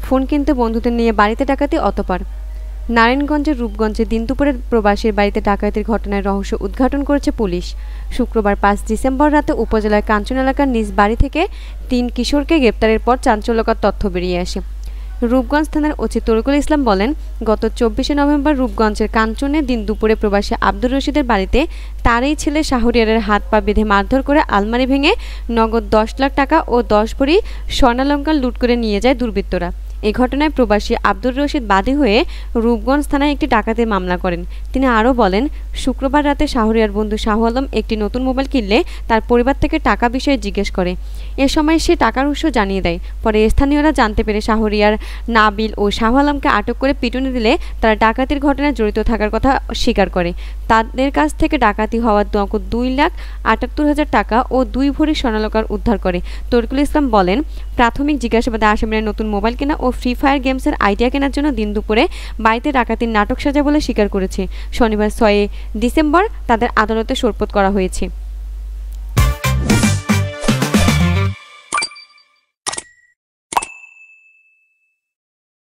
Phone কিনতে বন্ধুদের নিয়ে বাড়িতে ডাকাতি অতপার। নারায়ণগঞ্জের রূপগঞ্জে দিন দুপুরে প্রবাসীর বাড়িতে ডাকাতির ঘটনার রহস্য উদ্ঘাটন করেছে পুলিশ। শুক্রবার ৫ ডিসেম্বর রাতে উপজেলার কাঞ্চন এলাকার নিজ বাড়ি থেকে ৩ কিশোরকে গ্রেপ্তারের পর চাঞ্চল্যকর তথ্য বেরিয়ে আসে। রূপগঞ্জ থানার ওসি তরিকুল ইসলাম বলেন, গত ২৪শে নভেম্বর রূপগঞ্জের কাঞ্চনে দিন দুপুরে প্রবাসী আব্দুর রশিদের বাড়িতে তারই ছেলে শাহরিয়ারের হাত পা বেঁধে মারধর করে আলমারি ভেঙে নগদ ১০ লাখ টাকা ও ১০ ভরি স্বর্ণালংকার লুট করে নিয়ে যায় দুর্বৃত্তরা। এই ঘটনায় প্রবাসী আব্দুর রশিদ বাদী হয়ে রূপগঞ্জ থানায় একটি ডাকাতির মামলা করেন। তিনি আরও বলেন, শুক্রবার রাতে শাহরিয়ার বন্ধু শাহ আলম একটি নতুন মোবাইল কিনলে তার পরিবার থেকে টাকা বিষয়ে জিজ্ঞেস করে। এ সময় সে টাকার উৎস জানিয়ে দেয়। পরে স্থানীয়রা জানতে পেরে শাহরিয়ার, নাবিল ও শাহ আলমকে আটক করে পিটুনি দিলে তারা ডাকাতির ঘটনায় জড়িত থাকার কথা স্বীকার করে। তাদের কাছ থেকে ডাকাতি হওয়া নগদ ২,৭৮,০০০ টাকা ও ২ ভরি স্বর্ণালংকার উদ্ধার করে। তরিকুল ইসলাম বলেন, প্রাথমিক জিজ্ঞাসাবাদে আসামিরা নতুন মোবাইল কেনা ও ফ্রি ফায়ার গেমসের আইডিয়া কেনার জন্য দিন দুপুরে বাড়িতে ডাকাতির নাটক সাজা বলে স্বীকার করেছে। শনিবার ৬ ডিসেম্বর তাদের আদালতে সোপর্দ করা হয়েছে।